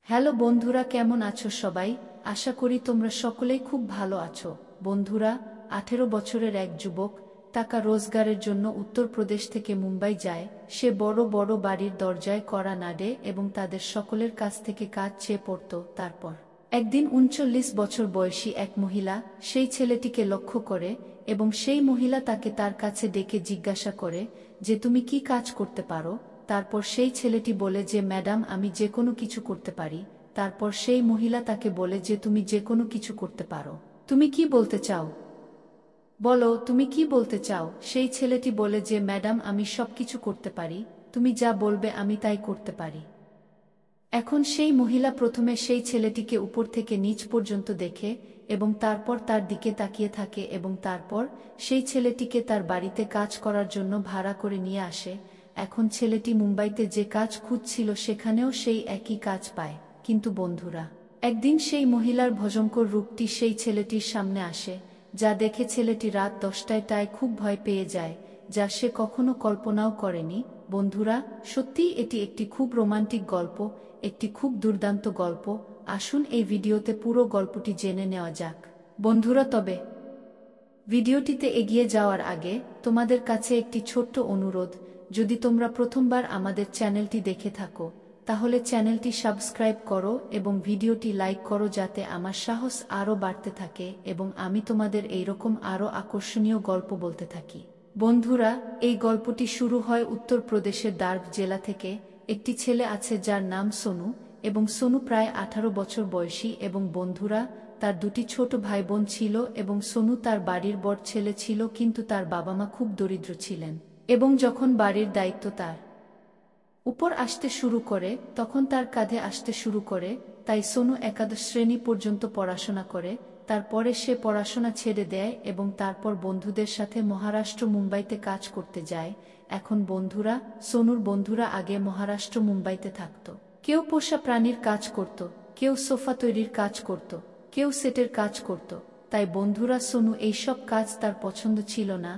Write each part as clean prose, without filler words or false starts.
Hello বন্ধুরা, কেমন আছো সবাই? আশা করি তোমরা সকলেই খুব ভালো আছো। বন্ধুরা, 18 বছরের এক যুবক টাকা রোজগারের জন্য উত্তরপ্রদেশ থেকে মুম্বাই যায়। সে বড় বড় বাড়ির দরজায় কড়া নাড়ে এবং তাদের সকলের কাছ থেকে কাজ চেয়ে পড়ত। তারপর একদিন 39 বছর বয়সী এক মহিলা সেই ছেলেটিকে লক্ষ্য করে এবং সেই মহিলা তাকে তার কাছে ডেকে জিজ্ঞাসা করে যে তুমি কি কাজ করতে পারো। তারপর সেই ছেলেটি বলে যে ম্যাডাম, আমি যে কোনো কিছু করতে পারি। তারপর সেই মহিলা তাকে বলে যে তুমি যে কোনো কিছু করতে পারো, তুমি কি বলতে চাও বলো, তুমি কি বলতে চাও? সেই ছেলেটি বলে যে ম্যাডাম, আমি সব কিছু করতে পারি, তুমি যা বলবে আমি তাই করতে পারি। এখন সেই মহিলা প্রথমে সেই ছেলেটিকে উপর থেকে নিচ পর্যন্ত দেখে এবং তারপর তার দিকে তাকিয়ে থাকে এবং তারপর সেই ছেলেটিকে তার বাড়িতে কাজ করার জন্য ভাড়া করে নিয়ে আসে। এখন ছেলেটি মুম্বাইতে যে কাজ খুঁজছিল সেখানেও সেই একই কাজ পায়। কিন্তু বন্ধুরা, একদিন সেই মহিলার ভয়ঙ্কর রূপটি সেই ছেলেটির সামনে আসে, যা দেখে ছেলেটি রাত 10টায় খুব ভয় পেয়ে যায়, যা সে কখনো কল্পনাও করেনি। বন্ধুরা, সত্যিই এটি একটি খুব রোমান্টিক গল্প, একটি খুব দুর্দান্ত গল্প। আসুন এই ভিডিওতে পুরো গল্পটি জেনে নেওয়া যাক। বন্ধুরা, তবে ভিডিওটিতে এগিয়ে যাওয়ার আগে তোমাদের কাছে একটি ছোট্ট অনুরোধ, যদি তোমরা প্রথমবার আমাদের চ্যানেলটি দেখে থাকো তাহলে চ্যানেলটি সাবস্ক্রাইব করো এবং ভিডিওটি লাইক করো, যাতে আমার সাহস আরও বাড়তে থাকে এবং আমি তোমাদের এইরকম আরও আকর্ষণীয় গল্প বলতে থাকি। বন্ধুরা, এই গল্পটি শুরু হয় উত্তরপ্রদেশের দার্ভ জেলা থেকে। একটি ছেলে আছে যার নাম সোনু এবং সোনু প্রায় 18 বছর বয়সী এবং বন্ধুরা, তার দুটি ছোট ভাই বোন ছিল এবং সোনু তার বাড়ির বড় ছেলে ছিল, কিন্তু তার বাবা মা খুব দরিদ্র ছিলেন এবং যখন বাড়ির দায়িত্ব তার উপর আসতে শুরু করে তখন তার কাঁধে আসতে শুরু করে। তাই সোনু একাদশ শ্রেণী পর্যন্ত পড়াশোনা করে, তারপরে সে পড়াশোনা ছেড়ে দেয় এবং তারপর বন্ধুদের সাথে মহারাষ্ট্র মুম্বাইতে কাজ করতে যায়। এখন বন্ধুরা, সোনুর বন্ধুরা আগে মহারাষ্ট্র মুম্বাইতে থাকত। কেউ পোষা প্রাণীর কাজ করত, কেউ সোফা তৈরির কাজ করত, কেউ সেটের কাজ করত। তাই বন্ধুরা, সোনু এইসব কাজ তার পছন্দ ছিল না,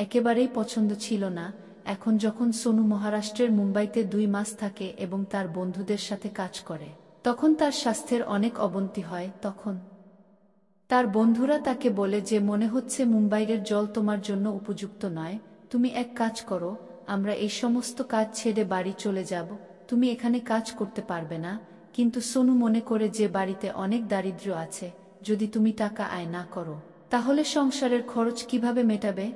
একেবারেই পছন্দ ছিল না। এখন যখন সোনু মহারাষ্ট্রের মুম্বাইতে 2 মাস থাকে এবং তার বন্ধুদের সাথে কাজ করে, তখন তার স্বাস্থ্যের অনেক অবনতি হয়। তখন তার বন্ধুরা তাকে বলে যে মনে হচ্ছে মুম্বাইয়ের জল তোমার জন্য উপযুক্ত নয়, তুমি এক কাজ করো, আমরা এই সমস্ত কাজ ছেড়ে বাড়ি চলে যাব, তুমি এখানে কাজ করতে পারবে না। কিন্তু সোনু মনে করে যে বাড়িতে অনেক দারিদ্র্য আছে, যদি তুমি টাকা আয় না করো তাহলে সংসারের খরচ কিভাবে মেটাবে?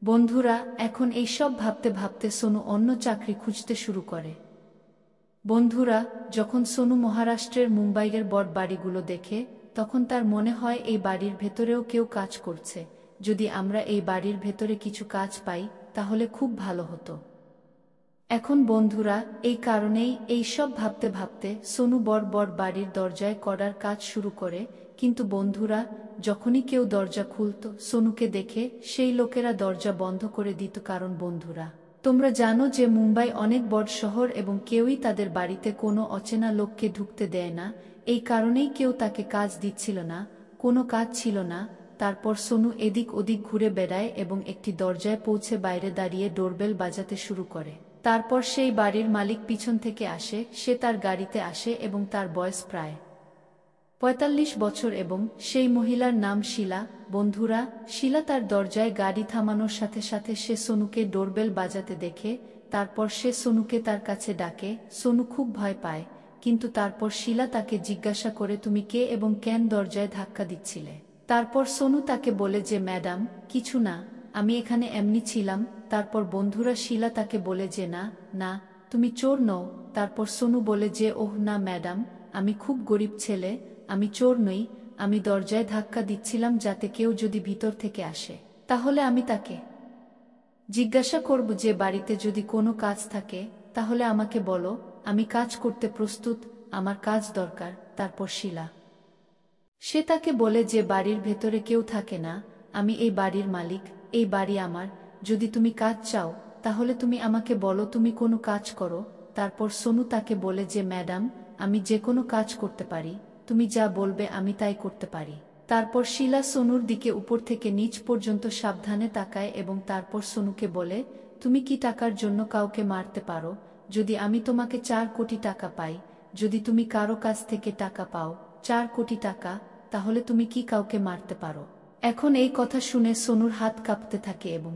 বন্ধুরা, এখন এই সব ভাবতে ভাবতে সোনু অন্য চাকরি খুঁজতে শুরু করে। বন্ধুরা, যখন সোনু মহারাষ্ট্রের মুম্বাইয়ের বড় বাড়িগুলো দেখে তখন তার মনে হয় এই বাড়ির ভেতরেও কেউ কাজ করছে, যদি আমরা এই বাড়ির ভেতরে কিছু কাজ পাই তাহলে খুব ভালো হতো। এখন বন্ধুরা, এই কারণেই এই সব ভাবতে ভাবতে সোনু বড় বড় বাড়ির দরজায় করার কাজ শুরু করে। কিন্তু বন্ধুরা, যখনই কেউ দরজা খুলত সোনুকে দেখে সেই লোকেরা দরজা বন্ধ করে দিত, কারণ বন্ধুরা, তোমরা জানো যে মুম্বাই অনেক বড় শহর এবং কেউই তাদের বাড়িতে কোনো অচেনা লোককে ঢুকতে দেয় না। এই কারণেই কেউ তাকে কাজ দিচ্ছিল না, কোনো কাজ ছিল না। তারপর সোনু এদিক ওদিক ঘুরে বেড়ায় এবং একটি দরজায় পৌঁছে বাইরে দাঁড়িয়ে ডোরবেল বাজাতে শুরু করে। তারপর সেই বাড়ির মালিক পিছন থেকে আসে, সে তার গাড়িতে আসে এবং তার বয়স প্রায় 45 বছর এবং সেই মহিলার নাম শিলা। বন্ধুরা, শিলা তার দরজায় গাড়ি থামানোর সাথে সাথে সে সোনুকে ডোরবেল বাজাতে দেখে। তারপর সে সোনুকে তার কাছে ডাকে। সোনু খুব ভয় পায়, কিন্তু তারপর শিলা তাকে জিজ্ঞাসা করে তুমি কে এবং কেন দরজায় ধাক্কা দিচ্ছিলে। তারপর সোনু তাকে বলে যে ম্যাডাম, কিছু না, আমি এখানে এমনি ছিলাম। তারপর বন্ধুরা, শিলা তাকে বলে যে না না, তুমি চোর নও। তারপর সোনু বলে যে ওহ না ম্যাডাম, আমি খুব গরিব ছেলে, আমি চোর নই, আমি দরজায় ধাক্কা দিচ্ছিলাম যাতে কেউ যদি ভিতর থেকে আসে তাহলে আমি তাকে জিজ্ঞাসা করব যে বাড়িতে যদি কোনো কাজ থাকে তাহলে আমাকে বলো, আমি কাজ করতে প্রস্তুত, আমার কাজ দরকার। তারপর শিলা সে তাকে বলে যে বাড়ির ভেতরে কেউ থাকে না, আমি এই বাড়ির মালিক, এই বাড়ি আমার, যদি তুমি কাজ চাও তাহলে তুমি আমাকে বলো, তুমি কোনো কাজ করো। তারপর সোনু তাকে বলে যে ম্যাডাম, আমি যে কোনো কাজ করতে পারি, তুমি যা বলবে আমি তাই করতে পারি। তারপর শিলা সোনুর দিকে উপর থেকে নিচ পর্যন্ত সাবধানে তাকায় এবং তারপর সোনুকে বলে, তুমি কি টাকার জন্য কাউকে মারতে পারো? যদি আমি তোমাকে 4 কোটি টাকা পাই যদি তুমি কারো কাছ থেকে টাকা পাও 4 কোটি টাকা, তাহলে তুমি কি কাউকে মারতে পারো? এখন এই কথা শুনে সোনুর হাত কাঁপতে থাকে এবং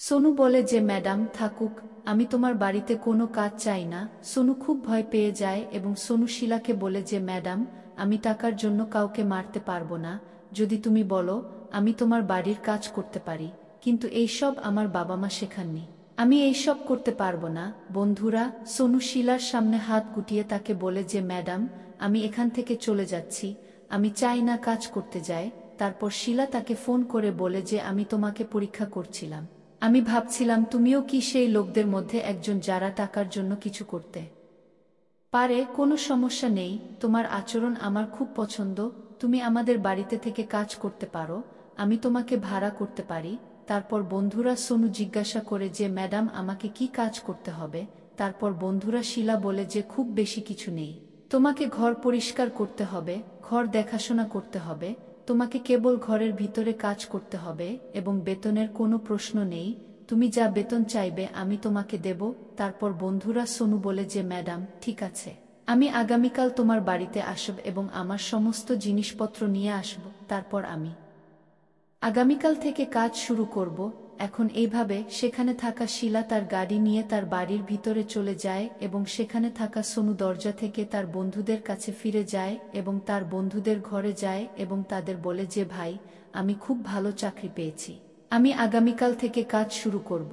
সোনু বলে যে ম্যাডাম থাকুক, আমি তোমার বাড়িতে কোনো কাজ চাই না। সোনু খুব ভয় পেয়ে যায় এবং সোনু শিলাকে বলে যে ম্যাডাম, আমি টাকার জন্য কাউকে মারতে পারবো না। যদি তুমি বলো আমি তোমার বাড়ির কাজ করতে পারি, কিন্তু এইসব আমার বাবা মা শেখাননি, আমি এইসব করতে পারবো না। বন্ধুরা, সোনু শিলার সামনে হাত গুটিয়ে তাকে বলে যে ম্যাডাম, আমি এখান থেকে চলে যাচ্ছি, আমি চাই না কাজ করতে যায়। তারপর শিলা তাকে ফোন করে বলে যে আমি তোমাকে পরীক্ষা করছিলাম, আমি ভাবছিলাম তুমিও কি সেই লোকদের মধ্যে একজন যারা টাকার জন্য কিছু করতে পারে। কোনো সমস্যা নেই, তোমার আচরণ আমার খুব পছন্দ, তুমি আমাদের বাড়িতে থেকে কাজ করতে পারো, আমি তোমাকে ভাড়া করতে পারি। তারপর বন্ধুরা সোনু জিজ্ঞাসা করে যে ম্যাডাম আমাকে কি কাজ করতে হবে? তারপর বন্ধুরা শিলা বলে যে খুব বেশি কিছু নেই, তোমাকে ঘর পরিষ্কার করতে হবে, ঘর দেখাশোনা করতে হবে, তোমাকে কেবল ঘরের ভিতরে কাজ করতে হবে এবং বেতনের কোনো প্রশ্ন নেই, তুমি যা বেতন চাইবে আমি তোমাকে দেব। তারপর বন্ধুরা সোনু বলে যে ম্যাডাম ঠিক আছে, আমি আগামীকাল তোমার বাড়িতে আসব এবং আমার সমস্ত জিনিসপত্র নিয়ে আসব, তারপর আমি আগামীকাল থেকে কাজ শুরু করব। এখন এইভাবে সেখানে থাকা শিলা তার গাড়ি নিয়ে তার বাড়ির ভিতরে চলে যায় এবং সেখানে থাকা সোনু দরজা থেকে তার বন্ধুদের কাছে ফিরে যায় এবং তার বন্ধুদের ঘরে যায় এবং তাদের বলে যে ভাই, আমি খুব ভালো চাকরি পেয়েছি, আমি আগামীকাল থেকে কাজ শুরু করব।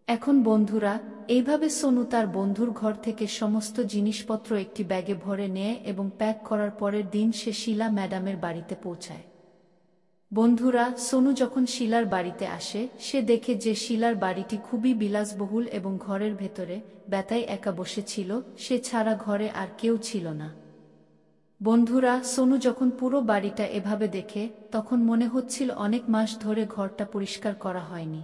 এখন বন্ধুরা, এইভাবে সোনু তার বন্ধুর ঘর থেকে সমস্ত জিনিসপত্র একটি ব্যাগে ভরে নেয় এবং প্যাক করার পরের দিন সে শিলা ম্যাডামের বাড়িতে পৌঁছায়। বন্ধুরা, সোনু যখন শিলার বাড়িতে আসে সে দেখে যে শিলার বাড়িটি খুবই বিলাসবহুল এবং ঘরের ভেতরে বেতাই একা বসেছিল, সে ছাড়া ঘরে আর কেউ ছিল না। বন্ধুরা, সোনু যখন পুরো বাড়িটা এভাবে দেখে তখন মনে হচ্ছিল অনেক মাস ধরে ঘরটা পরিষ্কার করা হয়নি।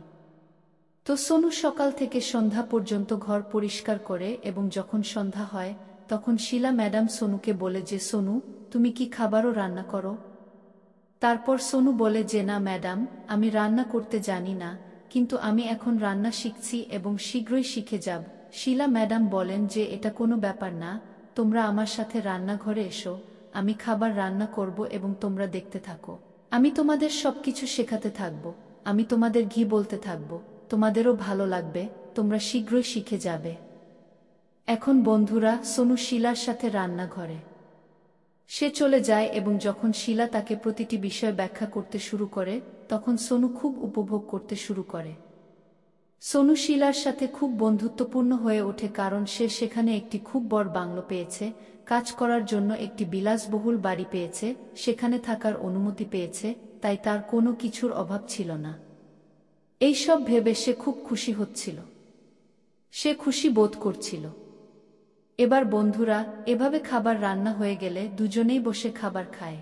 তো সোনু সকাল থেকে সন্ধ্যা পর্যন্ত ঘর পরিষ্কার করে এবং যখন সন্ধ্যা হয় তখন শিলা ম্যাডাম সোনুকে বলে যে সোনু, তুমি কি খাবারও রান্না করো? তারপর সোনু বলে যে না ম্যাডাম, আমি রান্না করতে জানি না, কিন্তু আমি এখন রান্না শিখছি এবং শীঘ্রই শিখে যাব। শিলা ম্যাডাম বলেন যে এটা কোনো ব্যাপার না, তোমরা আমার সাথে রান্নাঘরে এসো, আমি খাবার রান্না করব এবং তোমরা দেখতে থাকো, আমি তোমাদের সবকিছু শেখাতে থাকব, আমি তোমাদের ঘি বলতে থাকব, তোমাদেরও ভালো লাগবে, তোমরা শীঘ্রই শিখে যাবে। এখন বন্ধুরা, সোনু শিলার সাথে রান্নাঘরে সে চলে যায় এবং যখন শিলা তাকে প্রতিটি বিষয় ব্যাখ্যা করতে শুরু করে তখন সোনু খুব উপভোগ করতে শুরু করে। সোনু শিলার সাথে খুব বন্ধুত্বপূর্ণ হয়ে ওঠে কারণ সে সেখানে একটি খুব বড় বাংলো পেয়েছে, কাজ করার জন্য একটি বিলাসবহুল বাড়ি পেয়েছে, সেখানে থাকার অনুমতি পেয়েছে, তাই তার কোনো কিছুর অভাব ছিল না। এইসব ভেবে সে খুব খুশি হচ্ছিল, সে খুশি বোধ করছিল। এবার বন্ধুরা, এভাবে খাবার রান্না হয়ে গেলে দুজনেই বসে খাবার খায়।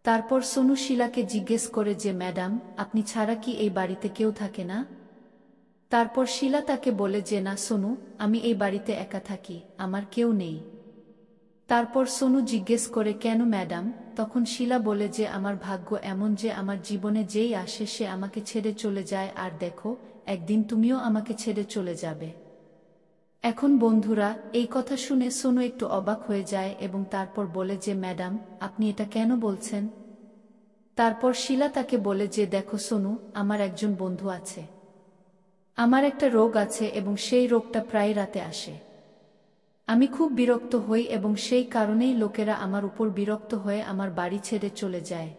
তারপর সোনু শিলাকে জিজ্ঞেস করে যে ম্যাডাম, আপনি ছাড়া কি এই বাড়িতে কেউ থাকে না? তারপর শিলা তাকে বলে যে না সোনু, আমি এই বাড়িতে একা থাকি, আমার কেউ নেই। তারপর সোনু জিজ্ঞেস করে কেন ম্যাডাম? তখন শিলা বলে যে আমার ভাগ্য এমন যে আমার জীবনে যেই আসে সে আমাকে ছেড়ে চলে যায়, আর দেখো একদিন তুমিও আমাকে ছেড়ে চলে যাবে। এখন বন্ধুরা, এই কথা শুনে সোনু একটু অবাক হয়ে যায় এবং তারপর বলে যে ম্যাডাম, আপনি এটা কেন বলছেন? তারপর শিলা তাকে বলে যে দেখো সোনু, আমার একজন বন্ধু আছে, আমার একটা রোগ আছে এবং সেই রোগটা প্রায় রাতে আসে, আমি খুব বিরক্ত হই এবং সেই কারণেই লোকেরা আমার উপর বিরক্ত হয়ে আমার বাড়ি ছেড়ে চলে যায়।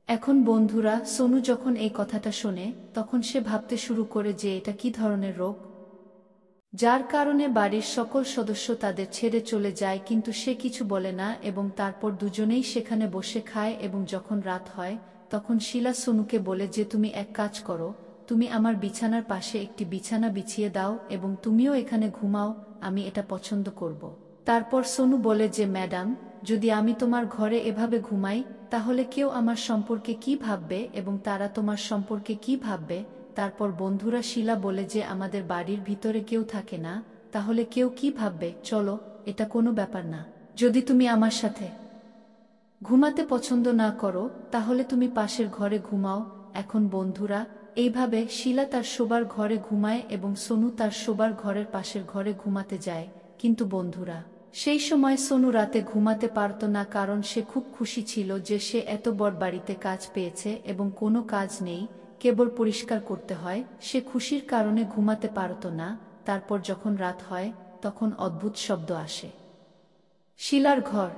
এখন বন্ধুরা, সোনু যখন এই কথাটা শোনে তখন সে ভাবতে শুরু করে যে এটা কি ধরনের রোগ, যার কারণে বাড়ির সকল সদস্য তাদের ছেড়ে চলে যায়, কিন্তু সে কিছু বলে না এবং তারপর দুজনেই সেখানে বসে খায় এবং যখন রাত হয় তখন শিলা সোনুকে বলে যে তুমি এক কাজ করো, তুমি আমার বিছানার পাশে একটি বিছানা বিছিয়ে দাও এবং তুমিও এখানে ঘুমাও, আমি এটা পছন্দ করব। তারপর সোনু বলে যে ম্যাডাম, যদি আমি তোমার ঘরে এভাবে ঘুমাই তাহলে কেউ আমার সম্পর্কে কি ভাববে এবং তারা তোমার সম্পর্কে কি ভাববে? তারপর বন্ধুরা শিলা বলে যে আমাদের বাড়ির ভিতরে কেউ থাকে না, তাহলে কেউ কি ভাববে? চলো, এটা কোনো ব্যাপার না, যদি তুমি আমার সাথে ঘুমাতে পছন্দ না করো তাহলে তুমি পাশের ঘরে ঘুমাও। এখন বন্ধুরা, এইভাবে শিলা তার শোবার ঘরে ঘুমায় এবং সোনু তার শোবার ঘরের পাশের ঘরে ঘুমাতে যায় কিন্তু বন্ধুরা, সেই সময় সোনু রাতে ঘুমাতে পারত না, কারণ সে খুব খুশি ছিল যে সে এত বড় বাড়িতে কাজ পেয়েছে এবং কোনো কাজ নেই, কেবল পরিষ্কার করতে হয়। সে খুশির কারণে ঘুমাতে পারত না। তারপর যখন রাত হয় তখন অদ্ভুত শব্দ আসে। শিলার ঘর।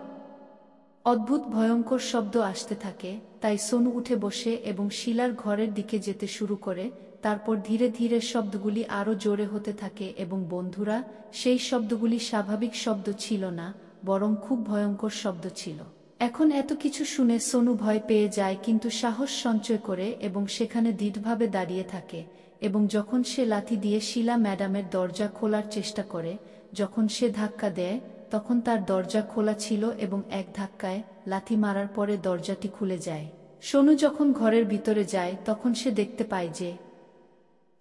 অদ্ভুত ভয়ঙ্কর শব্দ আসতে থাকে, তাই সোনু উঠে বসে এবং শিলার ঘরের দিকে যেতে শুরু করে। তারপর ধীরে ধীরে শব্দগুলি আরও জোরে হতে থাকে এবং বন্ধুরা, সেই শব্দগুলি স্বাভাবিক শব্দ ছিল না, বরং খুব ভয়ঙ্কর শব্দ ছিল। এখন এত কিছু শুনে সোনু ভয় পেয়ে যায়, কিন্তু সাহস সঞ্চয় করে এবং সেখানে দৃঢ়ভাবে দাঁড়িয়ে থাকে। এবং যখন সে লাথি দিয়ে শিলা ম্যাডামের দরজা খোলার চেষ্টা করে, যখন সে ধাক্কা দেয় তখন তার দরজা খোলা ছিল এবং এক ধাক্কায় লাথি মারার পরে দরজাটি খুলে যায়। সোনু যখন ঘরের ভিতরে যায় তখন সে দেখতে পায় যে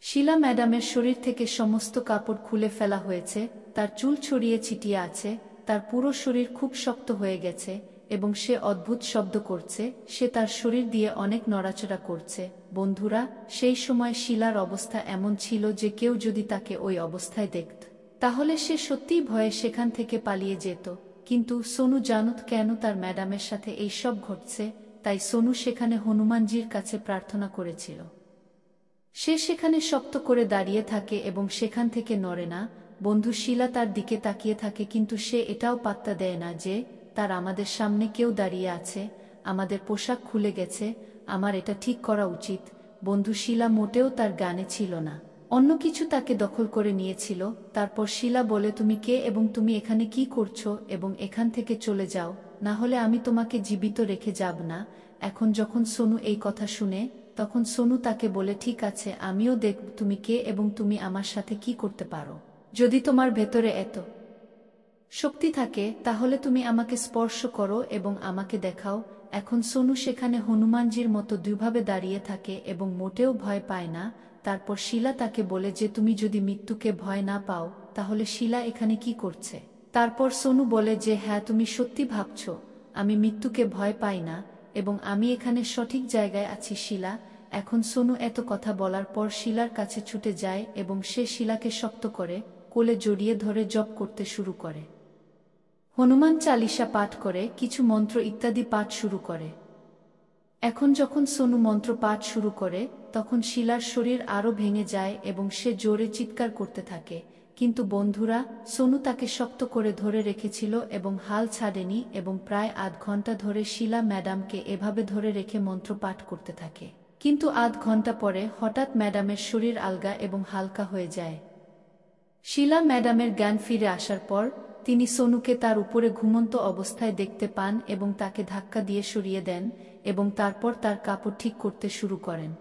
শিলা ম্যাডামের শরীর থেকে সমস্ত কাপড় খুলে ফেলা হয়েছে, তার চুল ছড়িয়ে ছিটিয়ে আছে, তার পুরো শরীর খুব শক্ত হয়ে গেছে এবং সে অদ্ভুত শব্দ করছে। সে তার শরীর দিয়ে অনেক নড়াচড়া করছে। বন্ধুরা, সেই সময় শিলার অবস্থা এমন ছিল যে কেউ যদি তাকে ওই অবস্থায় দেখত তাহলে সে সত্যিই ভয়ে সেখান থেকে পালিয়ে যেত। কিন্তু সোনু জানত কেন তার ম্যাডামের সাথে এই সব ঘটছে, তাই সোনু সেখানে হনুমানজির কাছে প্রার্থনা করেছিল। সে সেখানে শক্ত করে দাঁড়িয়ে থাকে এবং সেখান থেকে নড়ে না। বন্ধু শিলা তার দিকে তাকিয়ে থাকে, কিন্তু সে এটাও পাত্তা দেয় না যে তার আমাদের সামনে কেউ দাঁড়িয়ে আছে, আমাদের পোশাক খুলে গেছে, আমার এটা ঠিক করা উচিত। বন্ধু শিলা মোটেও তার জ্ঞানে ছিল না, অন্য কিছু তাকে দখল করে নিয়েছিল। তারপর শিলা বলে, তুমি কে এবং তুমি এখানে কি করছো, এবং এখান থেকে চলে যাও, না হলে আমি তোমাকে জীবিত রেখে যাব না। এখন যখন সোনু এই কথা শুনে তখন সোনু তাকে বলে, ঠিক আছে, আমিও দেখব তুমি কে এবং তুমি আমার সাথে কি করতে পারো। যদি তোমার ভেতরে এত শক্তি থাকে তাহলে তুমি আমাকে স্পর্শ করো এবং আমাকে দেখাও। এখন সোনু সেখানে হনুমানজির মতো দুইভাবে দাঁড়িয়ে থাকে এবং মোটেও ভয় পায় না। তারপর শিলা তাকে বলে যে তুমি যদি মৃত্যুকে ভয় না পাও তাহলে শিলা এখানে কি করছে। তারপর সোনু বলে যে হ্যাঁ, তুমি সত্যি ভাবছো আমি মৃত্যুকে ভয় পাই না এবং আমি এখানে সঠিক জায়গায় আছি শিলা। এখন সোনু এত কথা বলার পর শিলার কাছে ছুটে যায় এবং সে শিলাকে শক্ত করে কোলে জড়িয়ে ধরে জপ করতে শুরু করে। হনুমান চালিসা পাঠ করে, কিছু মন্ত্র ইত্যাদি পাঠ শুরু করে। এখন যখন সোনু মন্ত্র পাঠ শুরু করে তখন শিলার শরীর আরও ভেঙে যায় এবং সে জোরে চিৎকার করতে থাকে। কিন্তু বন্ধুরা, সোনু তাকে শক্ত করে ধরে রেখেছিল এবং হাল ছাড়েনি এবং প্রায় আধ ঘন্টা ধরে শিলা ম্যাডামকে এভাবে ধরে রেখে মন্ত্র পাঠ করতে থাকে। কিন্তু আধ ঘন্টা পরে হঠাৎ ম্যাডামের শরীর আলগা এবং হালকা হয়ে যায়। শিলা ম্যাডামের জ্ঞান ফিরে আসার পর তিনি সোনুকে তার উপরে ঘুমন্ত অবস্থায় দেখতে পান এবং তাকে ধাক্কা দিয়ে সরিয়ে দেন এবং তারপর তার কাপড় ঠিক করতে শুরু করেন।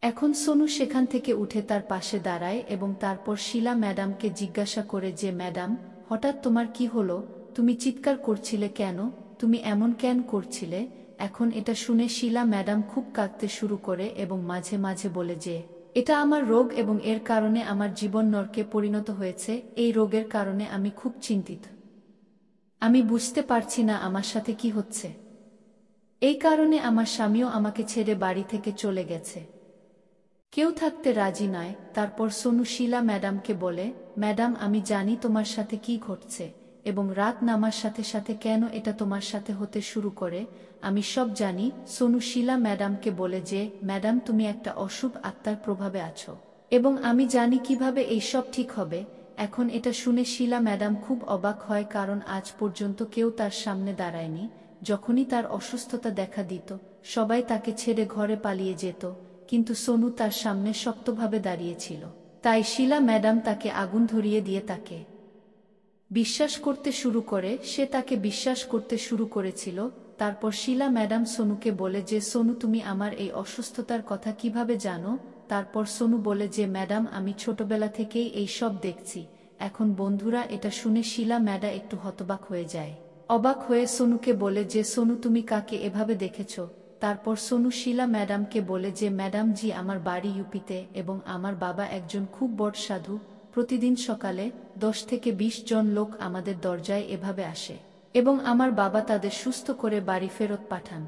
এখন সোনু সেখান থেকে উঠে তার পাশে দাঁড়ায় এবং তারপর শিলা ম্যাডামকে জিজ্ঞাসা করে যে ম্যাডাম, হঠাৎ তোমার কি হলো? তুমি চিৎকার করছিলে কেন? তুমি এমন কেন করছিলে? এখন এটা শুনে শিলা ম্যাডাম খুব কাঁদতে শুরু করে এবং মাঝে মাঝে বলে যে এটা আমার রোগ এবং এর কারণে আমার জীবন নরকে পরিণত হয়েছে। এই রোগের কারণে আমি খুব চিন্তিত। আমি বুঝতে পারছি না আমার সাথে কি হচ্ছে। এই কারণে আমার স্বামীও আমাকে ছেড়ে বাড়ি থেকে চলে গেছে। কেউ থাকতে রাজি নয়। তারপর সোনু শিলা ম্যাডামকে বলে, ম্যাডাম, আমি জানি তোমার সাথে কি ঘটছে এবং রাত নামার সাথে সাথে কেন এটা তোমার সাথে হতে শুরু করে। আমি সব জানি। সোনু শিলা ম্যাডামকে বলে যে ম্যাডাম, তুমি একটা অশুভ আত্মার প্রভাবে আছো এবং আমি জানি কিভাবে এই সব ঠিক হবে। এখন এটা শুনে শিলা ম্যাডাম খুব অবাক হয়, কারণ আজ পর্যন্ত কেউ তার সামনে দাঁড়ায়নি। যখনই তার অসুস্থতা দেখা দিত সবাই তাকে ছেড়ে ঘরে পালিয়ে যেত, কিন্তু সোনু তার সামনে শক্তভাবে দাঁড়িয়েছিল। তাই শিলা ম্যাডাম তাকে আগুন ধরিয়ে দিয়ে তাকে বিশ্বাস করতে শুরু করে। সে তাকে বিশ্বাস করতে শুরু করেছিল। তারপর শিলা ম্যাডাম সোনুকে বলে যে সোনু, তুমি আমার এই অসুস্থতার কথা কিভাবে জানো? তারপর সোনু বলে যে ম্যাডাম, আমি ছোটবেলা থেকেই এই সব দেখছি। এখন বন্ধুরা, এটা শুনে শিলা ম্যাডাম একটু হতবাক হয়ে যায়। অবাক হয়ে সোনুকে বলে যে সোনু, তুমি কাকে এভাবে দেখেছ? তারপর সোনু শিলা ম্যাডামকে বলে যে ম্যাডাম জি, আমার বাড়ি ইউপিতে এবং আমার বাবা একজন খুব বড় সাধু। প্রতিদিন সকালে 10 থেকে 20 জন লোক আমাদের দরজায় এভাবে আসে এবং আমার বাবা তাদের সুস্থ করে বাড়ি ফেরত পাঠান।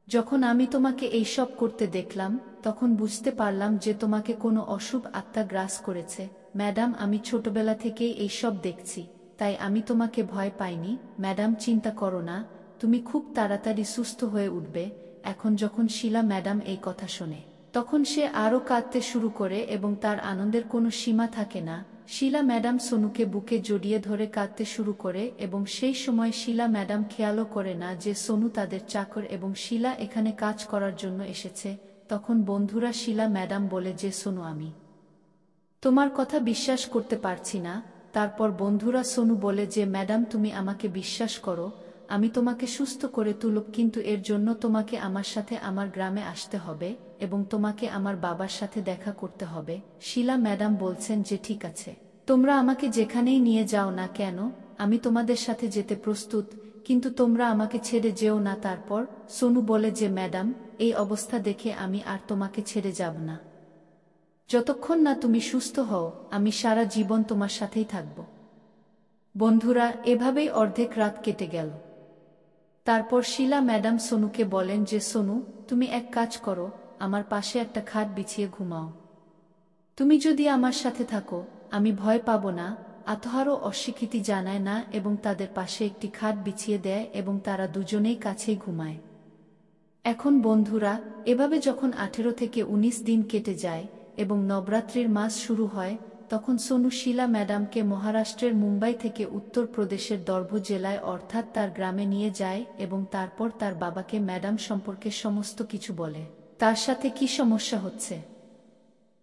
যখন আমি তোমাকে এই সব করতে দেখলাম তখন বুঝতে পারলাম যে তোমাকে কোনো অশুভ আত্মা গ্রাস করেছে। ম্যাডাম আমি ছোটবেলা থেকেই এই সব দেখছি, তাই আমি তোমাকে ভয় পাইনি। ম্যাডাম চিন্তা করো না, তুমি খুব তাড়াতাড়ি সুস্থ হয়ে উঠবে। এখন যখন শিলা ম্যাডাম এই কথা শোনে তখন সে আরও কাঁদতে শুরু করে এবং তার আনন্দের কোনো সীমা থাকে না। শিলা ম্যাডাম সোনুকে বুকে জড়িয়ে ধরে কাঁদতে শুরু করে এবং সেই সময় শিলা ম্যাডাম খেয়ালও করে না যে সোনু তাদের চাকর এবং শিলা এখানে কাজ করার জন্য এসেছে। তখন বন্ধুরা শিলা ম্যাডাম বলে যে সোনু আমি তোমার কথা বিশ্বাস করতে পারছি না। তারপর বন্ধুরা সোনু বলে যে ম্যাডাম তুমি আমাকে বিশ্বাস করো, আমি তোমাকে সুস্থ করে তুলব, কিন্তু এর জন্য তোমাকে আমার সাথে আমার গ্রামে আসতে হবে এবং তোমাকে আমার বাবার সাথে দেখা করতে হবে। শিলা ম্যাডাম বলছেন যে ঠিক আছে, তোমরা আমাকে যেখানেই নিয়ে যাও না কেন আমি তোমাদের সাথে যেতে প্রস্তুত, কিন্তু তোমরা আমাকে ছেড়ে যেও না। তারপর সোনু বলে যে ম্যাডাম এই অবস্থা দেখে আমি আর তোমাকে ছেড়ে যাব না। যতক্ষণ না তুমি সুস্থ হও আমি সারা জীবন তোমার সাথেই থাকব। বন্ধুরা এভাবেই অর্ধেক রাত কেটে গেল। তারপর শিলা ম্যাডাম সোনুকে বলেন যে সোনু তুমি এক কাজ করো, আমার পাশে একটা খাট বিছিয়ে ঘুমাও। তুমি যদি আমার সাথে থাকো আমি ভয় পাবো না। আতহারও অস্বীকৃতি জানায় না এবং তাদের পাশে একটি খাট বিছিয়ে দেয় এবং তারা দুজনেই কাছেই ঘুমায়। এখন বন্ধুরা এভাবে যখন 18 থেকে 19 দিন কেটে যায় এবং নবরাত্রির মাস শুরু হয়, তখন সোনু শিলা ম্যাডামকে মহারাষ্ট্রের মুম্বাই থেকে উত্তর প্রদেশের দর্ভ জেলায় অর্থাৎ তার গ্রামে নিয়ে যায় এবং তারপর তার বাবাকে ম্যাডাম সম্পর্কে সমস্ত কিছু বলে তার সাথে কি সমস্যা হচ্ছে।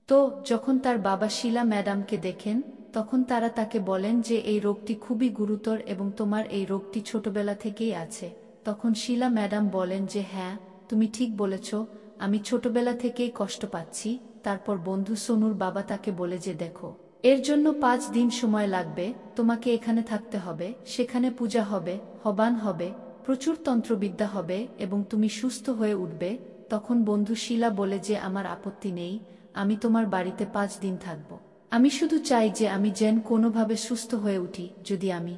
তো যখন তার বাবা শিলা ম্যাডামকে দেখেন তখন তারা তাকে বলেন যে এই রোগটি খুবই গুরুতর এবং তোমার এই রোগটি ছোটবেলা থেকেই আছে। তখন শিলা ম্যাডাম বলেন যে হ্যাঁ তুমি ঠিক বলেছ, আমি ছোটবেলা থেকেই কষ্ট পাচ্ছি। তারপর বন্ধু সোনুর বাবা তাকে বলে যে দেখো এর জন্য 5 দিন সময় লাগবে, তোমাকে এখানে থাকতে হবে, সেখানে পূজা হবে, হবান হবে, প্রচুর তন্ত্রবিদ্যা হবে এবং তুমি সুস্থ হয়ে উঠবে। তখন বন্ধু শিলা বলে যে আমার আপত্তি নেই, আমি তোমার বাড়িতে 5 দিন থাকব। আমি শুধু চাই যে আমি যেন কোনোভাবে সুস্থ হয়ে উঠি। যদি আমি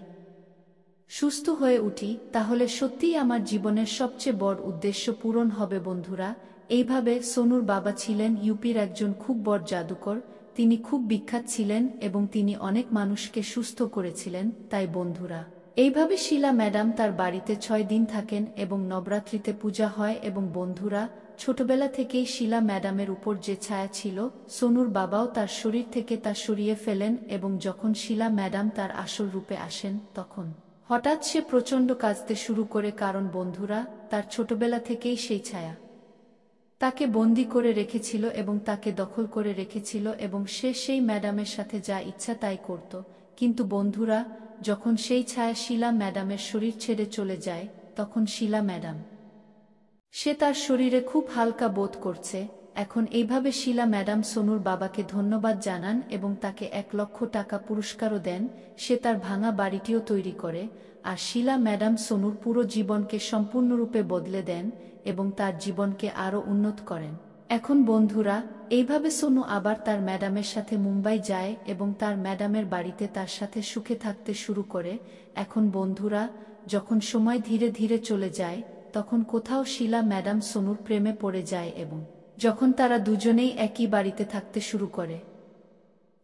সুস্থ হয়ে উঠি তাহলে সত্যিই আমার জীবনের সবচেয়ে বড় উদ্দেশ্য পূরণ হবে। বন্ধুরা এইভাবে সোনুর বাবা ছিলেন ইউপির একজন খুব বড় জাদুকর, তিনি খুব বিখ্যাত ছিলেন এবং তিনি অনেক মানুষকে সুস্থ করেছিলেন। তাই বন্ধুরা এইভাবে শিলা ম্যাডাম তার বাড়িতে 6 দিন থাকেন এবং নবরাত্রিতে পূজা হয়। এবং বন্ধুরা ছোটবেলা থেকেই শিলা ম্যাডামের উপর যে ছায়া ছিল সোনুর বাবাও তার শরীর থেকে তা সরিয়ে ফেলেন এবং যখন শিলা ম্যাডাম তার আসল রূপে আসেন তখন হঠাৎ সে প্রচণ্ড কাঁদতে শুরু করে, কারণ বন্ধুরা তার ছোটবেলা থেকেই সেই ছায়া তাকে বন্দি করে রেখেছিল এবং তাকে দখল করে রেখেছিল এবং সে সেই ম্যাডামের সাথে যা ইচ্ছা তাই করত। কিন্তু বন্ধুরা যখন সেই ছায়া শিলা ম্যাডামের শরীর ছেড়ে চলে যায় তখন শিলা ম্যাডাম সে তার শরীরে খুব হালকা বোধ করছে। এখন এইভাবে শিলা ম্যাডাম সোনুর বাবাকে ধন্যবাদ জানান এবং তাকে 1 লক্ষ টাকা পুরস্কারও দেন। সে তার ভাঙা বাড়িটিও তৈরি করে আর শিলা ম্যাডাম সোনুর পুরো জীবনকে সম্পূর্ণরূপে বদলে দেন এবং তার জীবনকে আরও উন্নত করেন। এখন বন্ধুরা এইভাবে সোনু আবার তার ম্যাডামের সাথে মুম্বাই যায় এবং তার ম্যাডামের বাড়িতে তার সাথে সুখে থাকতে শুরু করে। এখন বন্ধুরা যখন সময় ধীরে ধীরে চলে যায় তখন কোথাও শিলা ম্যাডাম সোনুর প্রেমে পড়ে যায় এবং যখন তারা দুজনেই একই বাড়িতে থাকতে শুরু করে,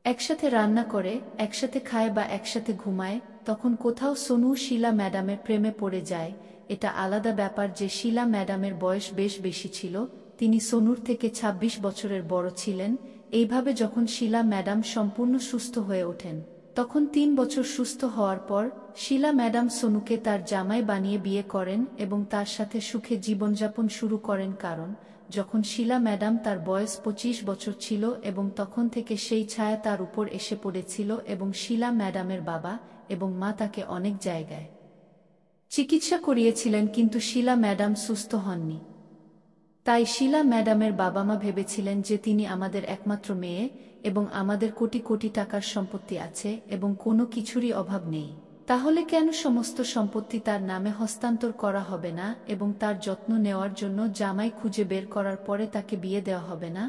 একসাথে রান্না করে, একসাথে খায় বা একসাথে ঘুমায়, তখন কোথাও সোনু শিলা ম্যাডামের প্রেমে পড়ে যায়। এটা আলাদা ব্যাপার যে শিলা ম্যাডামের বয়স বেশ বেশি ছিল, তিনি সোনুর থেকে 26 বছরের বড় ছিলেন। এইভাবে যখন শিলা ম্যাডাম সম্পূর্ণ সুস্থ হয়ে ওঠেন তখন 3 বছর সুস্থ হওয়ার পর শিলা ম্যাডাম সোনুকে তার জামাই বানিয়ে বিয়ে করেন এবং তার সাথে সুখে জীবনযাপন শুরু করেন। কারণ যখন শিলা ম্যাডাম তার বয়স 25 বছর ছিল এবং তখন থেকে সেই ছায়া তার উপর এসে পড়েছিল এবং শিলা ম্যাডামের বাবা এবং মা তাকে অনেক জায়গায় চিকিৎসা করিয়েছিলেন কিন্তু শিলা ম্যাডাম সুস্থ হননি। তাই শিলা ম্যাডামের বাবা মা ভেবেছিলেন যে তিনি আমাদের একমাত্র মেয়ে এবং আমাদের কোটি কোটি টাকার সম্পত্তি আছে এবং কোনো কিছুরই অভাব নেই, তাহলে কেন সমস্ত সম্পত্তি তার নামে হস্তান্তর করা হবে না এবং তার যত্ন নেওয়ার জন্য জামাই খুঁজে বের করার পরে তাকে বিয়ে দেওয়া হবে না।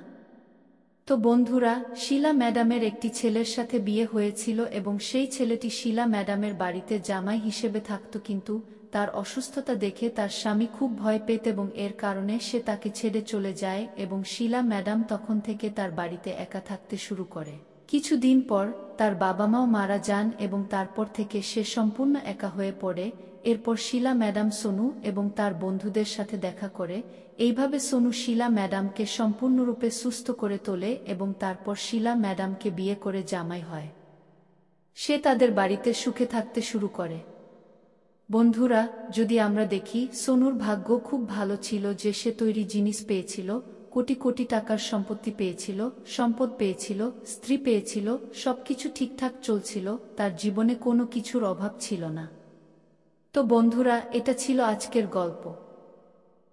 তো বন্ধুরা শিলা ম্যাডামের একটি ছেলের সাথে বিয়ে হয়েছিল এবং সেই ছেলেটি শিলা ম্যাডামের বাড়িতে জামাই হিসেবে থাকত, কিন্তু তার অসুস্থতা দেখে তার স্বামী খুব ভয় পেত এবং এর কারণে সে তাকে ছেড়ে চলে যায় এবং শিলা ম্যাডাম তখন থেকে তার বাড়িতে একা থাকতে শুরু করে। কিছুদিন পর তার বাবা মাও মারা যান এবং তারপর থেকে সে সম্পূর্ণ একা হয়ে পড়ে। এরপর শিলা ম্যাডাম সোনু এবং তার বন্ধুদের সাথে দেখা করে। এইভাবে সোনু শিলা ম্যাডামকে সম্পূর্ণরূপে সুস্থ করে তোলে এবং তারপর শিলা ম্যাডামকে বিয়ে করে জামাই হয়। সে তাদের বাড়িতে সুখে থাকতে শুরু করে। বন্ধুরা, যদি আমরা দেখি, সোনুর ভাগ্য খুব ভালো ছিল যে সে তৈরি জিনিস পেয়েছিল, কোটি কোটি টাকার সম্পত্তি পেয়েছিল, সম্পদ পেয়েছিল, স্ত্রী পেয়েছিল, সবকিছু ঠিকঠাক চলছিল, তার জীবনে কোনো কিছুর অভাব ছিল না। তো বন্ধুরা, এটা ছিল আজকের গল্প।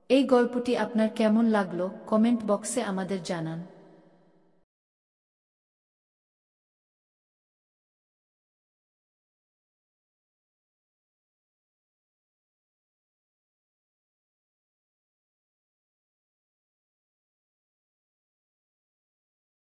এই গল্পটি আপনার কেমন লাগলো কমেন্ট বক্সে আমাদের জানান।